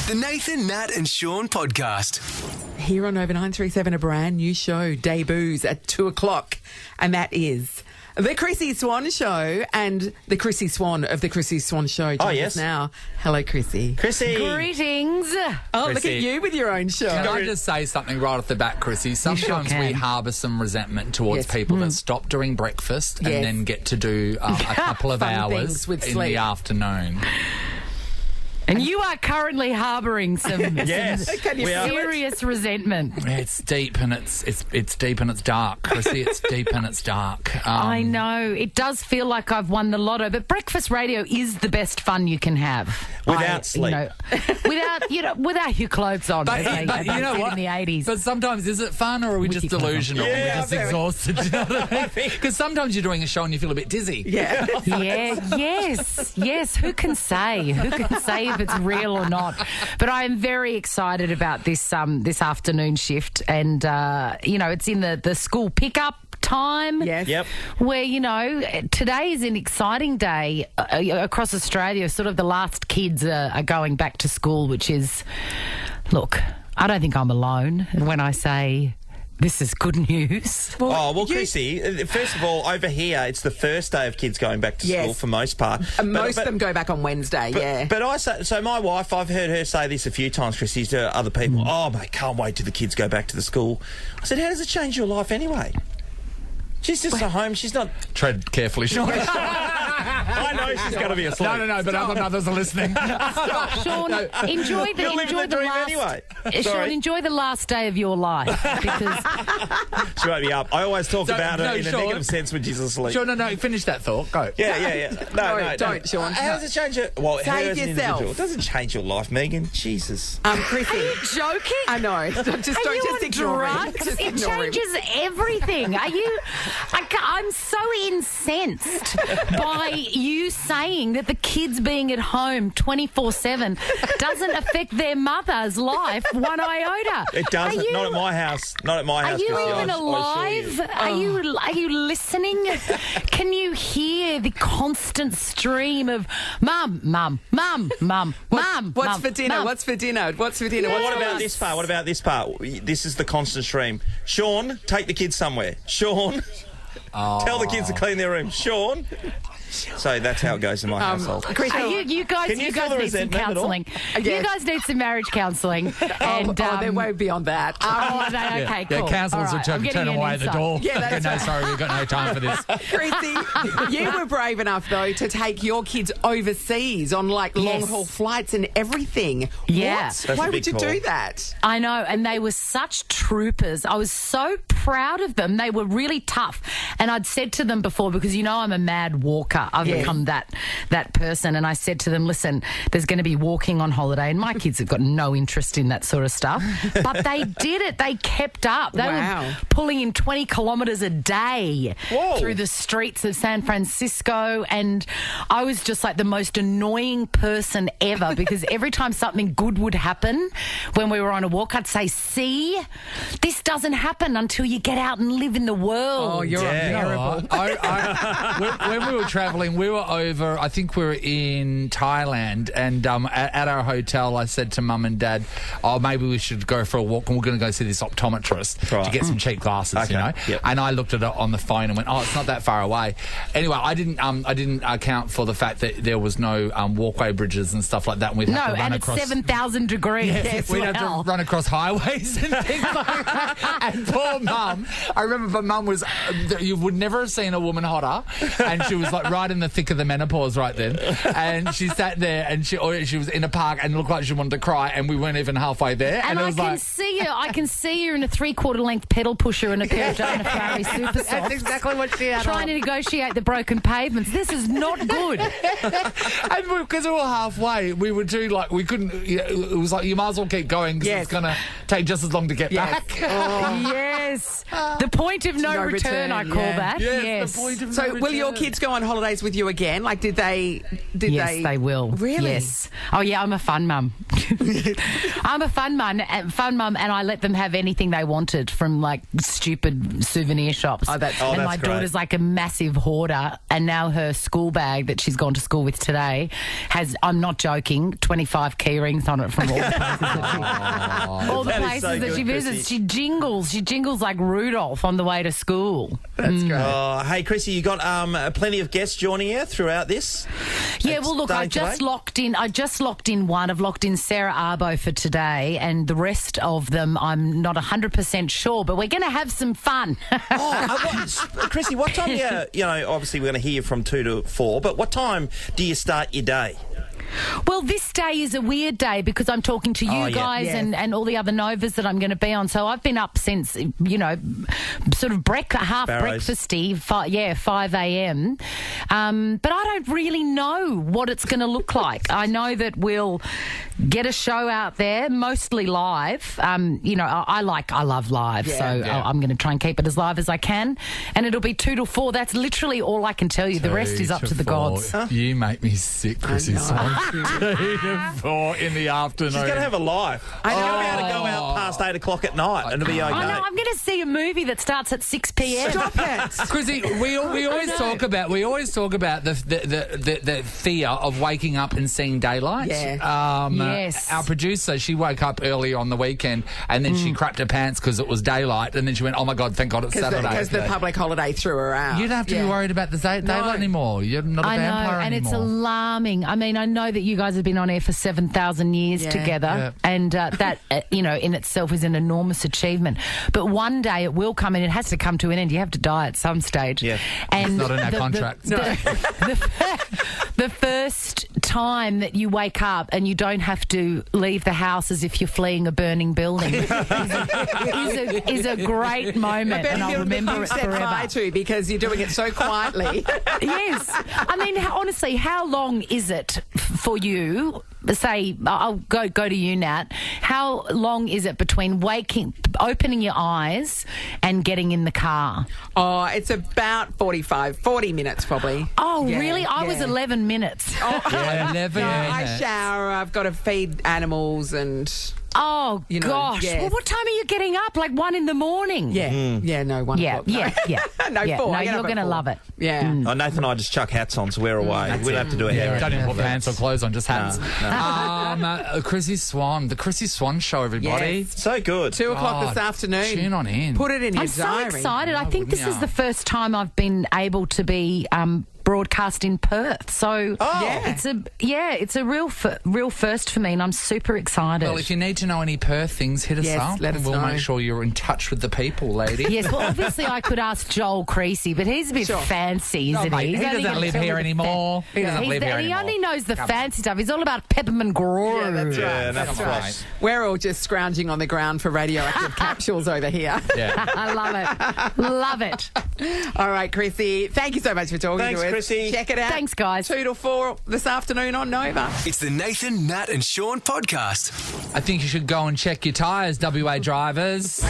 The Nathan, Nat and Shaun podcast. Here on Over 937, a brand new show debuts at 2 o'clock, and that is the Chrissie Swan Show and the Chrissie Swan of the Chrissie Swan Show. Oh, yes. Now. Hello, Chrissie. Chrissie. Greetings. Oh, look Chrissie. at you with your own show. Can I just say something right off the bat, Chrissie? Sometimes can. we harbour some resentment towards Yes. people that stop doing breakfast Yes. and then get to do a couple of Fun hours things with in sleep. the afternoon. And you are currently harbouring some, Yes. Can you We are. serious resentment. It's deep and it's deep and it's dark, Chrissie. It's deep and it's dark. I know. It does feel like I've won the lotto, but breakfast radio is the best fun you can have. Without sleep. Without your clothes on. as they But you know said what? in the 80s. But sometimes is it fun or are we just Wiki clever. delusional? Yeah, We're just very. exhausted. You know what I mean? Because sometimes you're doing a show and you feel a bit dizzy. Yeah. Yes. Who can say? Who can say if it's real or not? But I am very excited about this afternoon shift, and it's in the school pickup time. Yes. Yep. Where, today is an exciting day across Australia. Sort of the last kids are going back to school, which is, look, I don't think I'm alone when I say this is good news. Well, Chrissie, first of all, over here, it's the first day of kids going back to Yes. school for most part. Most of them go back on Wednesday, yeah. But I say, so my wife, I've heard her say this a few times, Chrissie, to other people. Oh, mate, can't wait till the kids go back to the school. I said, how does it change your life anyway? She's just at home. She's not... Tread carefully, Sean. I know she's got to be asleep. No, but other mothers are listening. Sean, enjoy the You're living the dream last. anyway. Sean, Sorry. enjoy the last day of your life because She won't be up. I always talk Don't- about no, her in a Sean. negative sense when she's asleep. Sean, no, finish that thought. Go. Yeah. No, Don't, Sean. How does it change your... Well, her Save as an yourself. individual. It doesn't change your life, Megan. Jesus. Chrissie. joking. I know. Just Are don't you just on ignore him. drugs? Just It ignore him. changes everything. Are you? I'm so incensed by you saying that the kids being at home 24/7 doesn't affect their mother's life one iota. It doesn't. Are you- Not at my house. Not at my Are house. you Chrissie, even I alive? assure you. Are you listening? Can you hear the constant stream of mum? What's for dinner? Mum. What's for dinner? What's for dinner? Well, What's what about this part? What about this part? This is the constant stream. Sean, take the kids somewhere. Sean, tell the kids to clean their room. Sean. So that's how it goes in my household. Chrissie, You guys, Can you you feel guys the need some resentment at all? counselling. Yes. You guys need some marriage counselling. And they won't be on that. okay, cool. Yeah, counsellors All will right, turn I'm getting an away at the insight. door. Yeah, that's no, right. sorry, we've got no time for this. Chrissie, you were brave enough, though, to take your kids overseas on, long-haul flights and everything. Yeah. What? That's a Why big would you call. do that? I know, and they were such troopers. I was so proud of them. They were really tough. And I'd said to them before, because I'm a mad walker. I've become that person. And I said to them, listen, there's going to be walking on holiday. And my kids have got no interest in that sort of stuff. But they did it. They kept up. They Wow. were pulling in 20 kilometres a day Whoa. through the streets of San Francisco. And I was just like the most annoying person ever because every time something good would happen when we were on a walk, I'd say, see, this doesn't happen until you get out and live in the world. Oh, you're Yeah. unbearable. When we were travelling, we were over, I think we were in Thailand, and at our hotel, I said to Mum and Dad, oh, maybe we should go for a walk, and we're going to go see this optometrist Right. to get some cheap glasses, Okay. you know? Yep. And I looked at it on the phone and went, oh, it's not that far away. Anyway, I didn't account for the fact that there was no walkway bridges and stuff like that, and we'd have No, to run and across... it's 7,000 degrees. as We'd have well. to run across highways and things like that. And poor Mum, I remember Mum was, you would never have seen a woman hotter, and she was like right in the thick of the menopause right then. And she sat there and she was in a park and looked like she wanted to cry, and we weren't even halfway there. And it I was can like, see you. I can see you in a 3/4 length pedal pusher and a pair of Dana Ferrari Super Softs. that's exactly what she had Trying to negotiate the broken pavements. This is not good. And because we were halfway, we would do we couldn't, it was like you might as well keep going because Yes. it's going to take just as long to get back. Yes. The point of no return, I call yeah. that. Yes, the point of So, no will your return. kids go on holidays with you again? Did they? Yes, they will. Really? Yes. Oh, yeah, I'm a fun mum. I'm a fun mum, and I let them have anything they wanted from like stupid souvenir shops. Oh, that's and my great. daughter's like a massive hoarder, and now her school bag that she's gone to school with today has, I'm not joking, 25 key rings on it from all the places all the That is places so that good, she visits. Chrissie. She jingles like Rudolph on the way to school. That's great. Oh, hey, Chrissie, you got plenty of guests joining you throughout this? Yeah, well, look, I just locked in one. I've locked in Sarah Arbo for today, and the rest of them I'm not 100% sure, but we're going to have some fun. Chrissie, what time obviously we're going to hear from 2 to 4, but what time do you start your day? Well, this day is a weird day because I'm talking to you guys and all the other Novas that I'm going to be on. So I've been up since, sort of half Barrows. breakfasty, 5 a.m. But I don't really know what it's going to look like. I know that we'll get a show out there, mostly live. I love live, I'm going to try and keep it as live as I can. And it'll be 2 to 4. That's literally all I can tell you. The rest is up to the gods. You make me sick, Chrissie. 2 to 4 in the afternoon. She's going to have a life. She's going to be able to go out past 8 o'clock at night and it'll be okay. I know, I'm going to see a movie that starts at 6 p.m. Stop it. Chrissie, we always talk about the fear of waking up and seeing daylight. Yeah. Yes. Our producer, she woke up early on the weekend and then she crapped her pants because it was daylight, and then she went, "Oh my God, thank God it's Saturday." Because the public holiday threw her out. You don't have to be worried about the daylight anymore. You're not a vampire and anymore. it's alarming. I mean, I know that you guys have been on air for 7,000 years together, and that, in itself is an enormous achievement. But one day it will come, and it has to come to an end. You have to die at some stage. Yeah. And It's not in our contract. The first time that you wake up and you don't have to leave the house as if you're fleeing a burning building is a great moment, and I'll remember it forever. Bye to because you're doing it so quietly. Yes. I mean, honestly, how long is it for you? Say, I'll go to you, Nat. How long is it between opening your eyes and getting in the car? Oh, it's about 40 minutes probably. Oh, Yeah, really? I was 11 minutes. Oh, 11 I minutes. shower, I've got to feed animals and... Oh, gosh. yes. Well, what time are you getting up? Like 1 in the morning? Yeah, 1 o'clock. No. No, Yeah. 4. No, I get you're up at going to 4. love it. Yeah. Oh, Nathan and I just chuck hats on, so we're away. We don't have to do a hair. Don't even put pants or clothes on, just hats. No. Chrissie Swan, the Chrissie Swan show, everybody. Yes. So good. 2 o'clock Oh, this afternoon. tune on in. Put it in your I'm so diary. excited. I think this wouldn't is ya? the first time I've been able to be broadcast in Perth. So it's a real first for me, and I'm super excited. Well, if you need to know any Perth things, hit us Yes, up. let and us we'll know. make sure you're in touch with the people, lady. Yes, well, obviously I could ask Joel Creasy, but he's a bit fancy, isn't mate, he? he He's only doesn't gonna live tell me here the anymore. He doesn't live here He anymore. only knows the fancy stuff. He's all about peppermint grove. Yeah, that's right. Yeah, That's that's right. right. We're all just scrounging on the ground for radioactive capsules over here. Yeah. I love it. Love it. All right, Chrissie, thank you so much for talking Thanks, to us. Chrissie. Check it out. Thanks, guys. 2 to 4 this afternoon on Nova. It's the Nathan, Nat and Shaun podcast. I think you should go and check your tyres, WA drivers.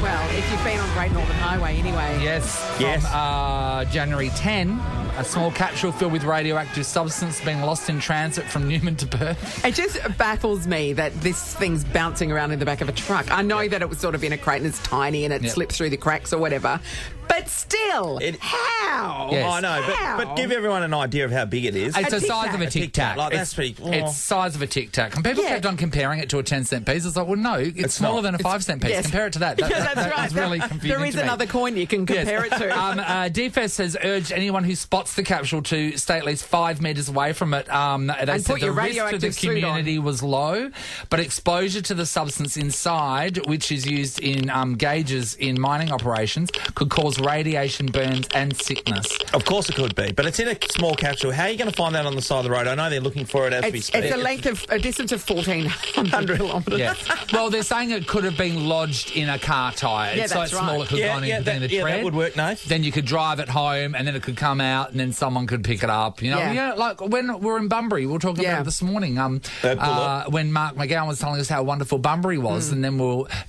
Well, if you've been on Great Northern Highway anyway. Yes. Yes. From January 10, a small capsule filled with radioactive substance being lost in transit from Newman to Perth. It just baffles me that this thing's bouncing around in the back of a truck. I know that it was sort of in a crate and it's tiny and it slips through the cracks or whatever. But still, how? Yes. I know, but give everyone an idea of how big it is. It's the Tic size Tac. of a Tic Tac. Like, that's pretty... It's size of a Tic Tac. And people kept on comparing it to a 10-cent piece. It's like, well, no, it's smaller than a 5-cent piece. Yes. Compare it to that. Yeah, that's right. That's really confusing There is to me. another coin you can compare it to. DFS has urged anyone who spots the capsule to stay at least 5 metres away from it. They said put the your risk to radioactive the suit on. community was low, but exposure to the substance inside, which is used in gauges in mining operations, could cause radiation burns and sickness. Of course it could be, but it's in a small capsule. How are you going to find that on the side of the road? I know they're looking for it as we speak. It's a distance of 1,400 kilometres. Yeah. Well, they're saying it could have been lodged in a car tyre. Yeah, it's so that's small right. it could have gone into the tread. that would work, Nath. Then you could drive it home and then it could come out and then someone could pick it up. You know, Yeah. like when we were in Bunbury, we were talking about it this morning. When Mark McGowan was telling us how wonderful Bunbury was, and then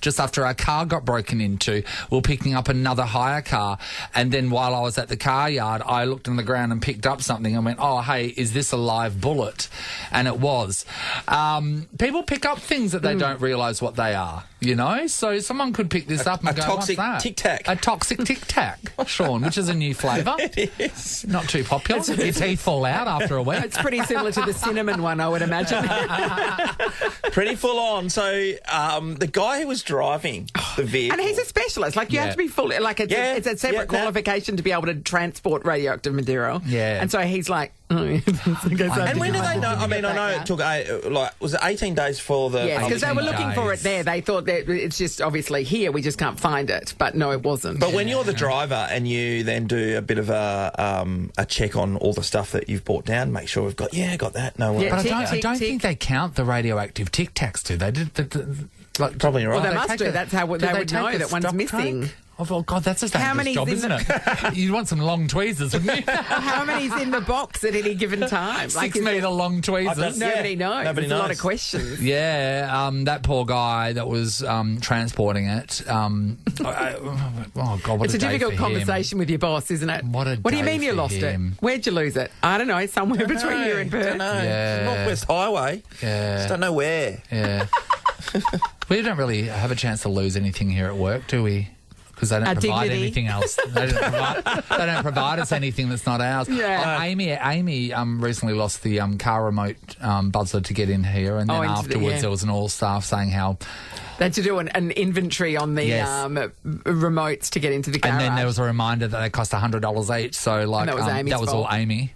just after our car got broken into, we were picking up another hire car. car. And then while I was at the car yard, I looked on the ground and picked up something and went, oh, hey, is this a live bullet? And it was. People pick up things that they don't realise what they are, you know? So someone could pick this up and go, toxic what's that? Tic Tac. A toxic Tic Tac, Sean, which is a new flavour. It is. Not too popular. Your teeth fall out after a week. It's pretty similar to the cinnamon one, I would imagine. Pretty full on. So the guy who was driving the vehicle... And he's a specialist. Like, you have to be fully... Like, it's a separate qualification to be able to transport radioactive material. Yeah. And so he's like... and when do they know? I mean, I know it took, was it 18 days for the... Yes, because they were 18 looking for it days. there. They thought that it's just obviously here, we just can't find it. But no, it wasn't. But when you're the driver and you then do a bit of a check on all the stuff that you've brought down, make sure we've got that, no worries. Yeah, But tick, I tick, don't tick. think they count the radioactive Tic Tacs, do they? Like, Probably right. Well, they they must take do. the- That's how do they they would take know the that one's stock missing. take? Oh, God, that's a How dangerous many's job, in isn't it? You'd want some long tweezers, wouldn't you? How many's in the box at any given time? 6 is metre long tweezers. Nobody knows. Nobody There's a lot knows. of questions. Yeah, that poor guy that was transporting it. Oh, God, what It's a day difficult for him. conversation with your boss, isn't it? What a do you day mean you for lost him. it? Where'd you lose it? I don't know. Somewhere between here and Perth. Don't know. Yeah. Northwest Highway. Yeah. Just don't know where. Yeah. We don't really have a chance to lose anything here at work, do we? Because they don't Our provide dignity. anything else. They don't provide us anything that's not ours. Yeah. Amy recently lost the car remote buzzer to get in here, and then into the- afterwards yeah. there was an all staff saying how. They had to do an inventory on the Yes. remotes to get into the garage. And then there was a reminder that they cost $100 each. So like that was Amy's that was all fault. Amy.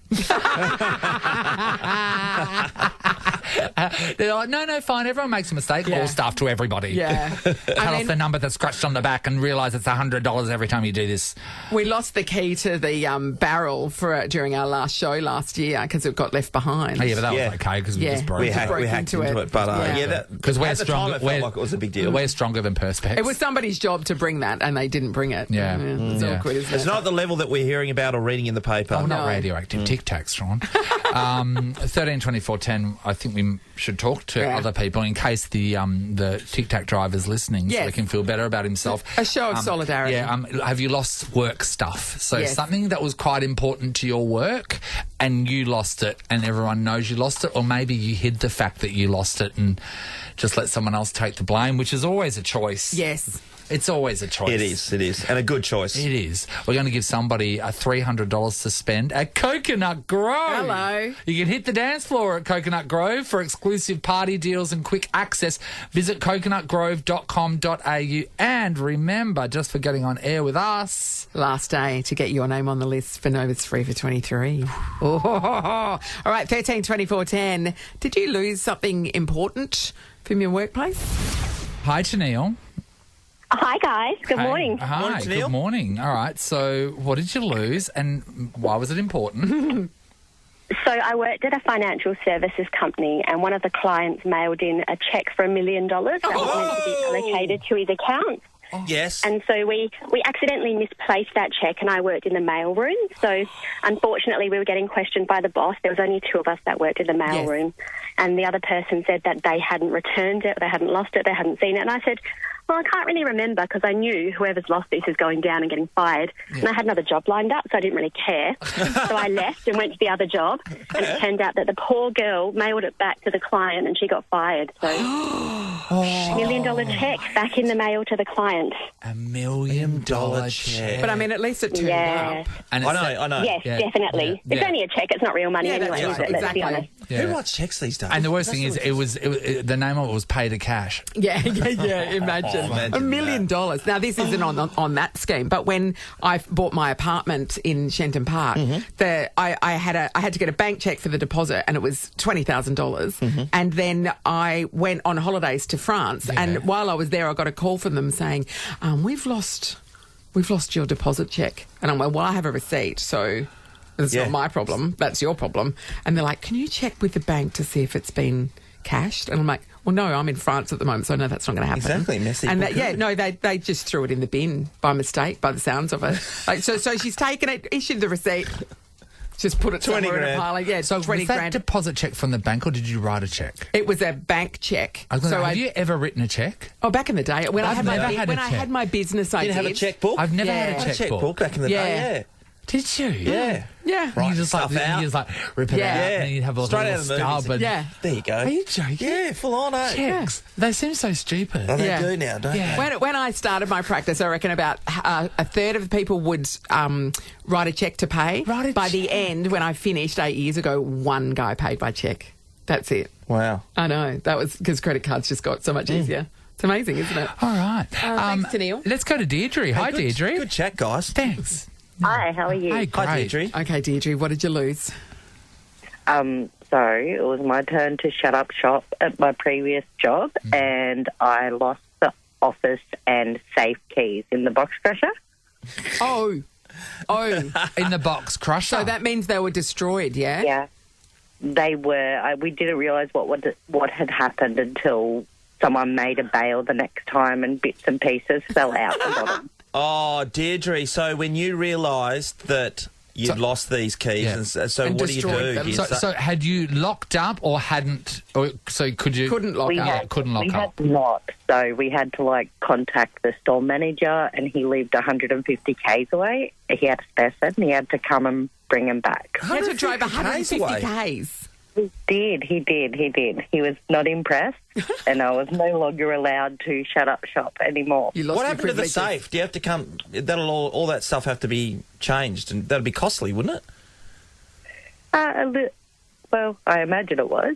They're like, no, fine. Everyone makes a mistake. Yeah. All staff to everybody. Yeah. Cut off the number that's scratched on the back and realise it's $100 every time you do this. We lost the key to the barrel during our last show last year because it got left behind. Oh, yeah, but that Yeah. was okay because we Yeah. just broke We it. hacked into it. But Yeah. Because we're at the time stronger. it felt like it was a big deal. We're stronger than Perspex. It was somebody's job to bring that, and they didn't bring it. Yeah. It's Yeah. awkward, isn't It's it? not the level that we're hearing about or reading in the paper. Oh, not No. radioactive Tic Tacs, Sean. 13 24 10. I think we should talk to Yeah. other people in case the Tic Tac driver's listening, so Yes. they can feel better about himself. A show of solidarity. Yeah. Have you lost work stuff? So Yes. something that was quite important to your work, and you lost it, and everyone knows you lost it, or maybe you hid the fact that you lost it and just let someone else take the blame, which is always a choice. Yes. It's always a choice. It is. And a good choice. It is. We're going to give somebody a $300 to spend at Coconut Grove. Hello. You can hit the dance floor at Coconut Grove for exclusive party deals and quick access. Visit coconutgrove.com.au. And remember, just for getting on air with us... Last day to get your name on the list for Nova's Free for 23. Oh, all right, 13 24 10. Did you lose something important from your workplace? Hi, Tennille. Hi, guys. Good morning. Hi, Morning, Tennille. good morning. All right, so what did you lose and why was it important? So I worked at a financial services company, and one of the clients mailed in a cheque for $1 million that was meant to be allocated to his account. Yes. And so we accidentally misplaced that cheque, and I worked in the mail room. So unfortunately, we were getting questioned by the boss. There was only two of us that worked in the mail Yes. room, and the other person said that they hadn't returned it, they hadn't lost it, they hadn't seen it. And I said, well, I can't really remember because I knew whoever's lost this is going down and getting fired. And I had another job lined up, so I didn't really care. So I left and went to the other job, and it turned out that the poor girl mailed it back to the client and she got fired. So $1 million cheque back in the mail to the client. $1 million check. But I mean, at least it turned Yeah. up. And I know. Yes, Yeah. definitely. Yeah. It's only a cheque. It's not real money Yeah, anyway, that's is right. it? Let's be Exactly. honest. Yeah. Who writes checks these days? And the worst thing is, it was the name of it was Pay to Cash. Yeah. Imagine imagine $1 million. Now, this isn't on that scheme, but when I bought my apartment in Shenton Park, I had to get a bank cheque for the deposit, and it was $20,000. And then I went on holidays to France, and while I was there, I got a call from them saying, "We've lost your deposit cheque," and I'm like, "Well, I have a receipt, so." It's Yeah. not my problem. That's your problem. And they're like, "Can you check with the bank to see if it's been cashed?" And I'm like, "Well, no, I'm in France at the moment, so no, that's not going to happen." Exactly, messy. And Well, good. they just threw it in the bin by mistake, by the sounds of it. Like, so she's taken it, issued the receipt. Just put it 20 somewhere in a grand. pile. Yeah, So 20 was that grand. deposit check from the bank or did you write a check? It was a bank check. Have you ever written a check? Oh, back in the day when I I've had never my had a when I check. had my business, I You didn't have a did. checkbook? I've never Yeah. had I a had a checkbook. checkbook back in the Yeah. day, Did you? yeah. Yeah. And you just like, stuff out. you just like rip it Yeah. out and then you'd have a Straight little out of the stub. movies. And Yeah. There you go. Are you joking? Yeah, full on, eh? Checks. They seem so stupid. Oh, they Yeah. do now, don't Yeah. they? When I started my practice, I reckon about a third of the people would write a cheque to pay. Write a By the cheque. end, when I finished 8 years ago, one guy paid by cheque. That's it. Wow. I know. That was because credit cards just got so much easier. It's amazing, isn't it? All right. Thanks to Neil. Let's go to Deirdre. Hi, Good- Deirdre. Good chat, guys. Thanks. Hi, how are you? Hey, great. Hi, Deirdre. Okay, Deirdre, what did you lose? So it was my turn to shut up shop at my previous job, and I lost the office and safe keys in the box crusher. Oh. In the box crusher. So that means they were destroyed, yeah? Yeah, they were. We didn't realise what had happened until someone made a bail the next time, and bits and pieces fell out the bottom. Oh, Deirdre, so when you realised that you'd lost these keys, Yeah. and so And what do you destroyed do? them. Do you So had you locked up or hadn't? Or, so could you? Couldn't lock We up. had- couldn't lock we up. had not. So we had to contact the store manager, and he lived 150 k's away. He had a spare set, and he had to come and bring them back. He had to drive 150 150 away. Ks. He did. He was not impressed, and I was no longer allowed to shut up shop anymore. You lost What your happened to the privileges. safe? Do you have to come? That'll all that stuff have to be changed, and that'll be costly, wouldn't it? Well, I imagine it was.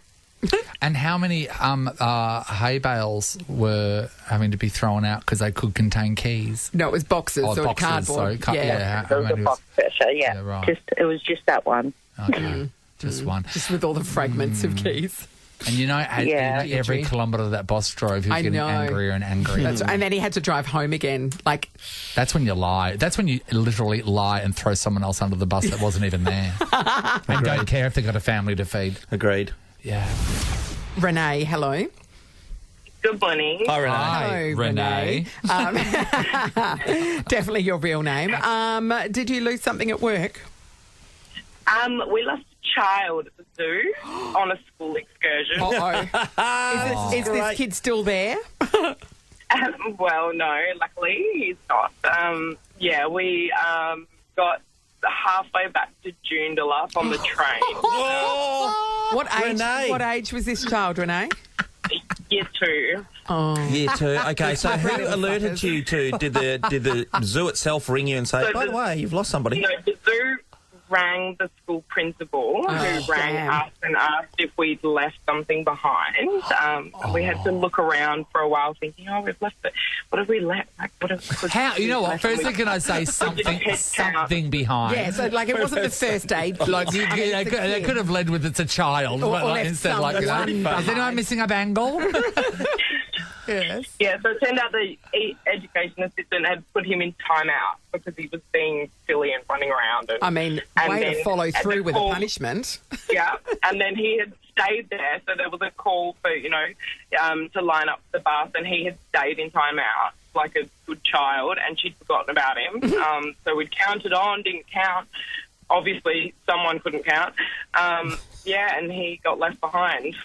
And how many hay bales were having to be thrown out because they could contain keys? No, it was boxes Oh, or boxes, cardboard. sorry. yeah. It was a box crusher, yeah. Yeah, right. It was just that one. Okay, just one. Just with all the fragments of keys. And you know, Yeah. every Deirdre. kilometre that boss drove, he was I getting know. angrier and angrier. And then he had to drive home again. That's when you lie. That's when you literally lie and throw someone else under the bus that wasn't even there. And don't care if they've got a family to feed. Agreed. Yeah. Renee, hello. Good morning. Hi, Renee. Hi, Renee. Definitely your real name. Did you lose something at work? We lost a child at the zoo on a school excursion. Uh-oh. Is this Great. kid still there? Well, no, luckily he's not. We got halfway back to Joondalup on the train. What age was this child, Renee? Year 2. Oh. Year 2. Okay, so who Little alerted fuckers. you to? Did the zoo itself ring you and say, So by the way, you've lost somebody? You know, the zoo rang the school principal, who rang damn. us and asked if we'd left something behind. We had to look around for a while, thinking, we've left it. What have we left? How? You know what? Firstly, can I say something behind? Yeah, so it wasn't the first aid. Like they it's a kid. could have led with it's a child, Or but left instead someone is behind. anyone missing a bangle? Yes. Yeah, so it turned out the education assistant had put him in timeout because he was being silly and running around. And, I mean, and way then to follow at through the with call- a punishment. Yeah, and then he had stayed there, so there was a call for, to line up the bus, and he had stayed in timeout like a good child, and she'd forgotten about him. So we'd counted on, didn't count. Obviously, someone couldn't count. And he got left behind.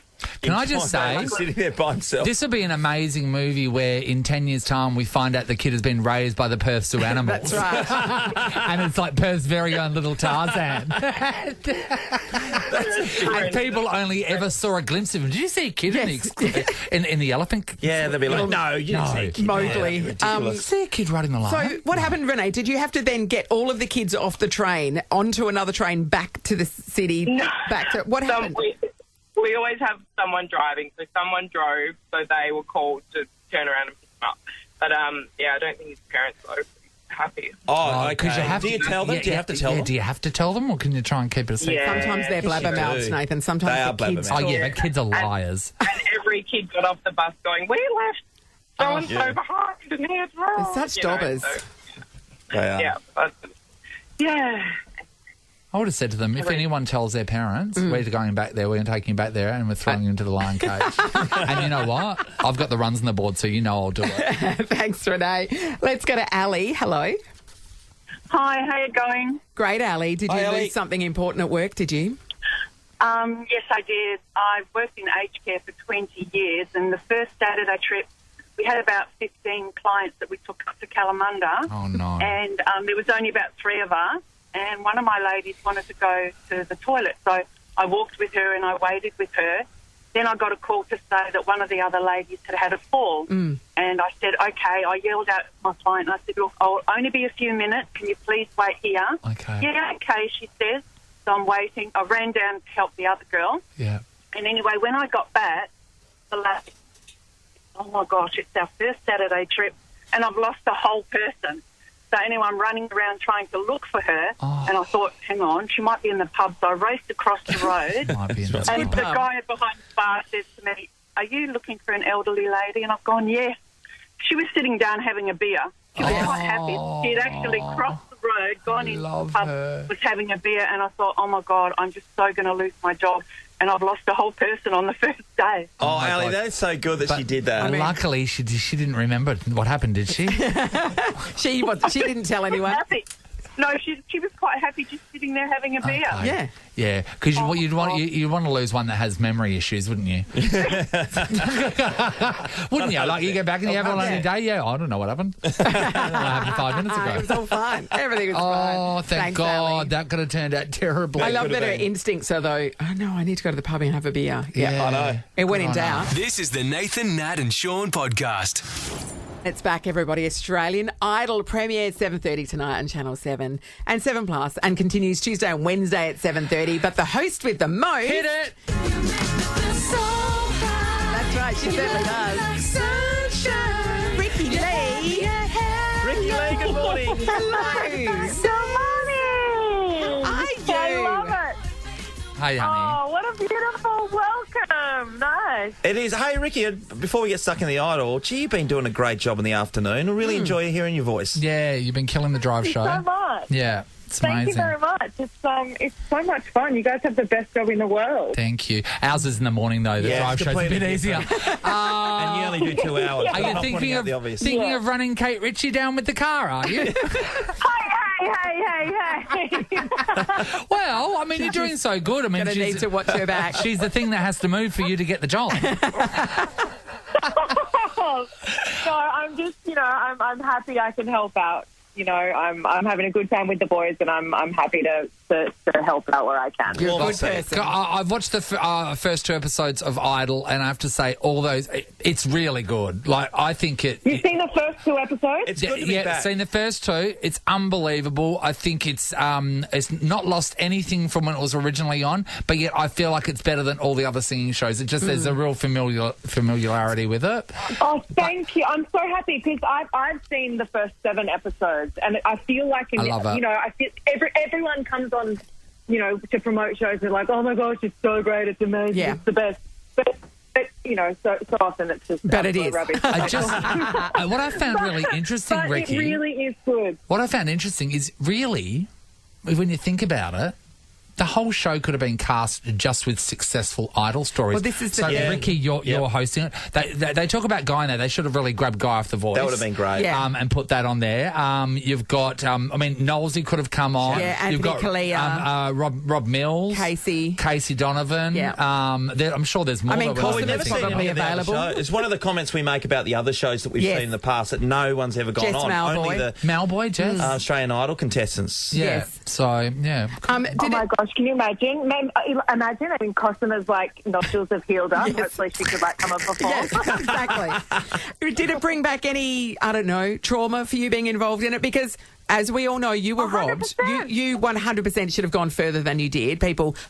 Can I just say, sitting there by himself. this would be an amazing movie where in 10 years' time we find out the kid has been raised by the Perth Zoo animals. That's right. And it's like Perth's very own little Tarzan. And people only ever saw a glimpse of him. Did you see a kid in the elephant? Yeah, they'll be like, no, you didn't say a kid. Mowgli. Ridiculous. See a kid riding the line. So what happened, Renee? Did you have to then get all of the kids off the train onto another train back to the city? No. Back to what happened? We always have someone driving, so someone drove, so they were called to turn around and pick him up. But, I don't think his parents were happy. Oh, okay. 'cause you have Do you tell them? Do you have to tell them? Do you have to tell them, or can you try and keep it a secret? Yeah. Sometimes they're Yes, you blabbermouths, do. Nathan. Sometimes They are the kids. Oh, blabbermouths. yeah, but kids are liars. And every kid got off the bus going, we left so-and-so yeah. behind, and here's wrong. They're such dobbers. They are. Yeah. I would have said to them, if anyone tells their parents, we're going back there, we're taking you back there, and we're throwing you into the lion cage. And you know what? I've got the runs on the board, so you know I'll do it. Thanks, Renee. Let's go to Ali. Hello. Hi, how you going? Great, Ali. Did you Hi, Ali. lose something important at work, did you? Yes, I did. I've worked in aged care for 20 years, and the first Saturday trip, we had about 15 clients that we took up to Kalamunda. Oh, no. And there was only about 3 of us, and one of my ladies wanted to go to the toilet, so I walked with her and I waited with her. Then I got a call to say that one of the other ladies had had a fall. And I said, okay, I yelled out to my client and I said, look, I'll only be a few minutes. Can you please wait here? Okay. Yeah, okay, she says. So I'm waiting. I ran down to help the other girl. Yeah. And anyway, when I got back, the lady, oh my gosh, it's our first Saturday trip and I've lost a whole person. So anyway, I'm running around trying to look for her, and I thought, hang on, she might be in the pub. So I raced across the road, Might be in the and pub. the guy behind the bar says to me, are you looking for an elderly lady? And I've gone, yes. She was sitting down having a beer. She was quite happy. She had actually crossed the road, gone into the pub, was having a beer, and I thought, oh my God, I'm just so going to lose my job. And I've lost a whole person on the first day. Oh, my Ali, God. that's so good that she did that. Luckily, she didn't remember what happened, did she? She didn't tell anyone. Happy. No, she was quite happy just sitting there having a beer. Okay. Yeah. Yeah, because you'd want to lose one that has memory issues, wouldn't you? Wouldn't you? Like you go back and you have a lonely day. Yeah, I don't know what happened. I don't know what happened 5 minutes ago. It was all fine. Everything was fine. Oh, thank Thanks, God. Ali. That could have turned out terribly. I love that her been. instincts are, though, oh, no, I need to go to the pub and have a beer. Yeah. I know. It went in doubt. This is the Nathan, Nat and Sean podcast. It's back, everybody. Australian Idol premieres 7:30 tonight on Channel 7 and 7 Plus, and continues Tuesday and Wednesday at 7:30. But the host with the most... Hit it! That's right, she certainly does. Ricki-Lee. Ricki-Lee, good morning. Hello. Good morning. Hi, I you. love it. Hey, honey. Oh, what a beautiful welcome. Nice. It is. Hey, Ricky, before we get stuck in the Idol, gee, you've been doing a great job in the afternoon. I really enjoy hearing your voice. Yeah, you've been killing the drive show. So much. Yeah, it's Thank amazing. you very much. It's so much fun. You guys have the best job in the world. Thank you. Ours is in the morning, though. The Yeah, drive it's show's a bit completely easier. And you only do 2 hours. Are I'm you not thinking pointing out of the obvious. of running Kate Ritchie down with the car, are you? Hey. Well, I mean, you're doing so good. I mean, Gonna need to watch her back. she's the thing that has to move for you to get the job. No, I'm just, I'm happy I can help out. I'm having a good time with the boys, and I'm happy to help out where I can. You're a Well, good person. I've watched the first 2 episodes of Idol, and I have to say, all those, it's really good. Like, I think it... You've seen the first 2 episodes? It's good to be back. Seen the first 2. It's unbelievable. I think it's not lost anything from when it was originally on, but yet I feel like it's better than all the other singing shows. It just there's a real familiarity with it. Oh, thank you. I'm so happy because I've seen the first 7 episodes, and I feel like I love it. I feel everyone comes on, to promote shows. They're like, oh my gosh, it's so great, it's amazing, Yeah. it's the best. But so often it's just But it absolute is. rubbish. What I found really interesting, But Ricky. it really is good. What I found interesting is really, when you think about it, the whole show could have been cast just with successful Idol stories. Well, this is the so, thing. Ricky, you're hosting it. They talk about Guy now. They should have really grabbed Guy off the Voice. That would have been great. Yeah. And put that on there. You've got, Knowlesy could have come on. Yeah, Anthony You've got Kalia. Rob Mills. Casey Donovan. Yeah. I'm sure there's more. I mean, that we're Coulter not We've never It's seen missing. probably any of the other available. shows. It's one of the comments we make about the other shows that we've Yes. seen in the past that no one's ever gone Jess on. Malboy. Only the Malboy, Jess. Australian Idol contestants. yeah. Yes. So, yeah. Oh my gosh, can you imagine? Imagine, Cosima's nostrils have healed up. Yes. Hopefully she could come and perform. Yes, exactly. Did it bring back any, I don't know, trauma for you being involved in it? Because, as we all know, you were robbed. 100%. You 100% should have gone further than you did.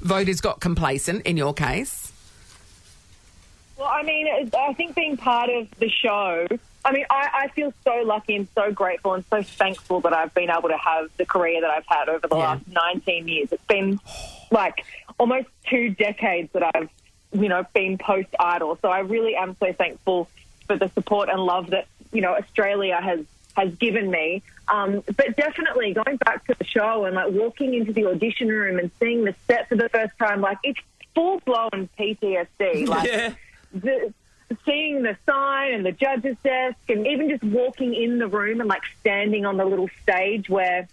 Voters got complacent in your case. Well, I think being part of the show, I feel so lucky and so grateful and so thankful that I've been able to have the career that I've had over the last 19 years. It's been almost 2 decades that I've, been post-Idol. So I really am so thankful for the support and love that, Australia has given me. But definitely going back to the show and walking into the audition room and seeing the set for the first time, it's full-blown PTSD. Yeah. Seeing the sign and the judge's desk and even just walking in the room and standing on the little stage where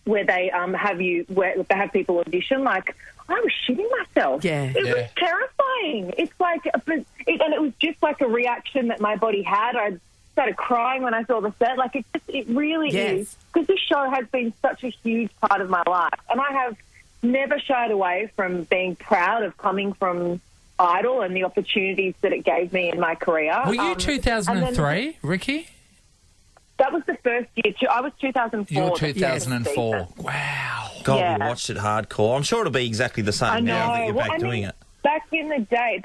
where they have people audition. Like, I was shitting myself. Yeah. It was terrifying. It's like, and it was just like a reaction that my body had. I started crying when I saw the set. Like, it really is. Because this show has been such a huge part of my life. And I have never shied away from being proud of coming from Idol and the opportunities that it gave me in my career. Were you 2003, Ricki? That was the first year. I was 2004. You're 2004. Wow. God, we watched it hardcore. I'm sure it'll be exactly the same now that you're back doing it. Back in the day,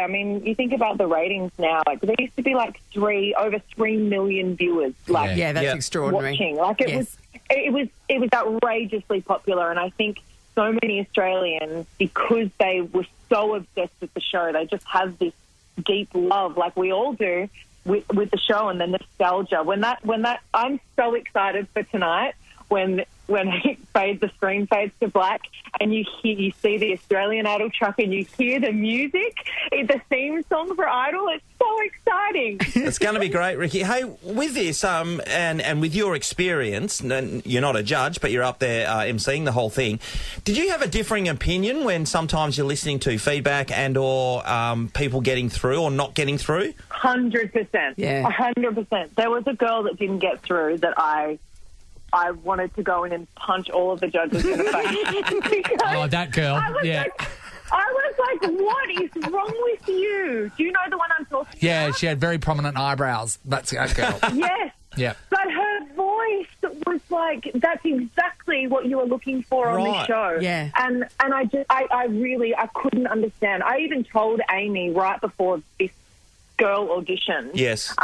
I mean, you think about the ratings now. Like, there used to be like over 3 million viewers. Like, that's extraordinary. Watching. Like, it was outrageously popular, and I think so many Australians, because they were so obsessed with the show, they just have this deep love, like we all do, with the show and the nostalgia. When that, I'm so excited for tonight. When the screen fades to black and you see the Australian Idol truck and you hear the music, the theme song for Idol, it's so exciting. It's going to be great, Ricki. Hey, with this and with your experience, and you're not a judge, but you're up there emceeing the whole thing, did you have a differing opinion when sometimes you're listening to feedback and or people getting through or not getting through? 100%. Yeah. 100%. There was a girl that didn't get through that I wanted to go in and punch all of the judges in the face. Oh, that girl. I was like, what is wrong with you? Do you know the one I'm talking about? Yeah, she had very prominent eyebrows. That's that girl. Yes. Yeah. But her voice was like, that's exactly what you were looking for on this show. Yeah. And I really couldn't understand. I even told Amy right before this girl auditioned. Yes.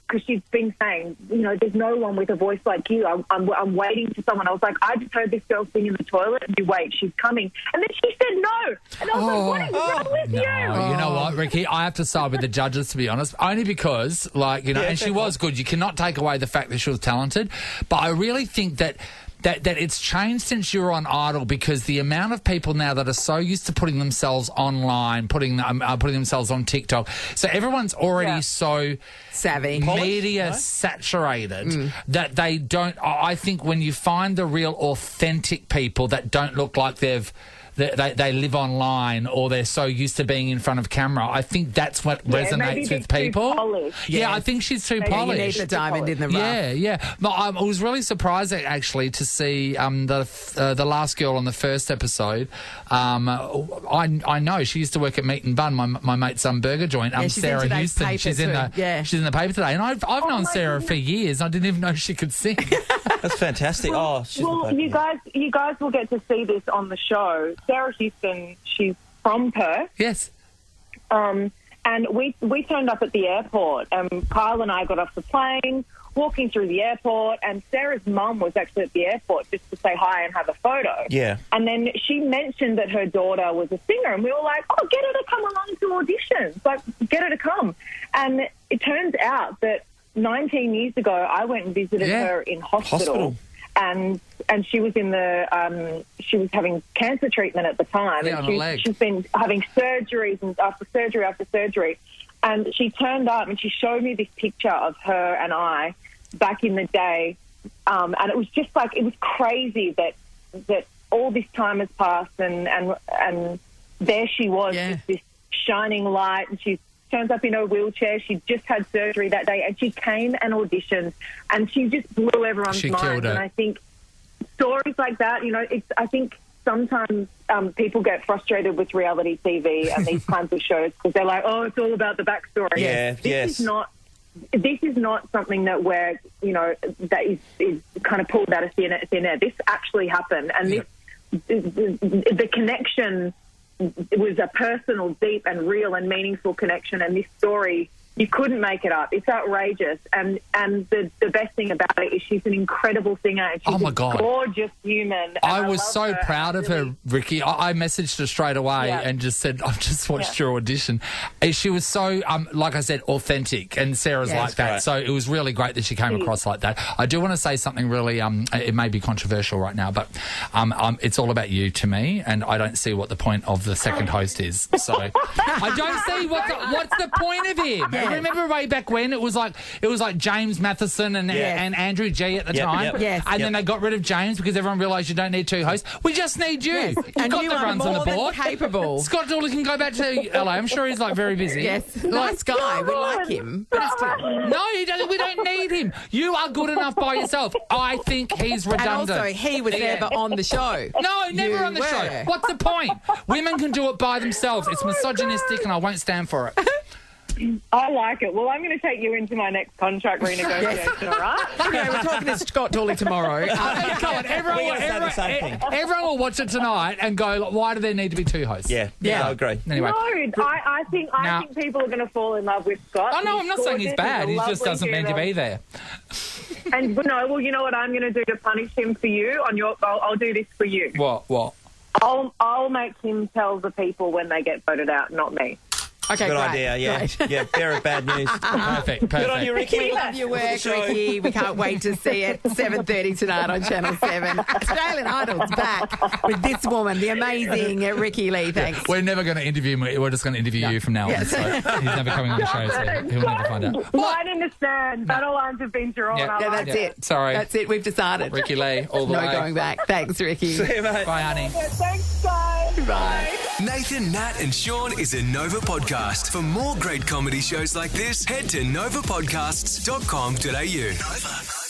Because she's been saying, there's no one with a voice like you. I'm waiting for someone. I was like, I just heard this girl sing in the toilet, and you wait, she's coming. And then she said no. And I was like, what is wrong with you? You know what, Ricki? I have to side with the judges, to be honest, only because, and she was good. You cannot take away the fact that she was talented. But I really think that it's changed since you were on Idol, because the amount of people now that are so used to putting themselves online, putting themselves on TikTok, so everyone's already so savvy, media saturated that they don't. I think when you find the real authentic people that don't look like they live online or they're so used to being in front of camera, I think that's what resonates with people. Yeah, I think she's too polished. You need the diamond in the rough. Yeah. But I was really surprised actually to see the last girl on the first episode. I know she used to work at Meat and Bun, my mate's burger joint. Sarah Houston. She's in the paper today, and I've known Sarah for years. I didn't even know she could sing. That's fantastic. Well, you guys will get to see this on the show. Sarah Houston, she's from Perth. Yes. And we turned up at the airport, and Kyle and I got off the plane, walking through the airport, and Sarah's mum was actually at the airport just to say hi and have a photo. Yeah. And then she mentioned that her daughter was a singer, and we were like, oh, get her to come along to auditions. Like, get her to come. And it turns out that 19 years ago, I went and visited her in hospital. And she was she was having cancer treatment at the time. And she's been having surgeries and after surgery. And she turned up and she showed me this picture of her and I back in the day. And it was just like, it was crazy that all this time has passed and there she was, just this shining light, and she turns up in her wheelchair. She just had surgery that day, and she came and auditioned, and she just blew everyone's mind. And I think stories like that, I think sometimes people get frustrated with reality TV and these kinds of shows because they're like, oh, it's all about the backstory. Yeah, This is not something that that is kind of pulled out of thin air. This actually happened, and the connection. It was a personal, deep and real and meaningful connection, and this story, you couldn't make it up. It's outrageous, and the best thing about it is she's an incredible singer, and she's a gorgeous human. I was so proud of her, Ricki. I messaged her straight away and just said, I've just watched your audition. She was so, like I said, authentic, and Sarah's like that. Right. So it was really great that she came across like that. I do want to say something really, it may be controversial right now, but it's all about you to me, and I don't see what the point of the second host is. So I don't see what's the point of him. remember way back when it was like James Matheson and Andrew G at the time. Yep. Yes. And then they got rid of James because everyone realised you don't need two hosts. We just need you. Yes. You've And got you the are runs on the more than board. capable. Scott Dawley can go back to LA. I'm sure he's like very busy. Yes, nice guy. We like him. But still. No, he doesn't. We don't need him. You are good enough by yourself. I think he's And redundant. also, he was never on the show. No, never You on the were. show. What's the point? Women can do it by themselves. It's misogynistic and I won't stand for it. I like it. Well, I'm going to take you into my next contract renegotiation, all right? Okay, we're talking to Scott Dawley tomorrow. Come on, We're gonna say the same thing. everyone will watch it tonight and go, why do there need to be two hosts? Yeah, I agree. Anyway. No, I think people are going to fall in love with Scott. Oh, no, I'm not saying he's bad. He just doesn't mean to be there. And you know what I'm going to do to punish him for you? I'll do this for you. What? I'll make him tell the people when they get voted out, not me. Okay, Good great. idea, yeah. Great. Yeah, bear of bad news. Perfect. Good on you, Ricky. We love your work, Show. Ricky. We can't wait to see it. 7:30 tonight on Channel 7. Australian Idol's back with this woman, the amazing Ricki-Lee. Thanks. We're never going to interview him. We're just going to interview you from now on. Yes. So he's never coming on the show, so he'll never find out. I understand. Battle lines have been drawn. Yeah. I Yeah, like that's it. it. Sorry. That's it. We've decided. Ricki-Lee, all the No way. going back. Thanks, Ricky. See you, mate. Bye, honey. Thanks, guys. Bye. Nathan, Nat, and Sean is a Nova podcast. For more great comedy shows like this, head to novapodcasts.com.au. Nova.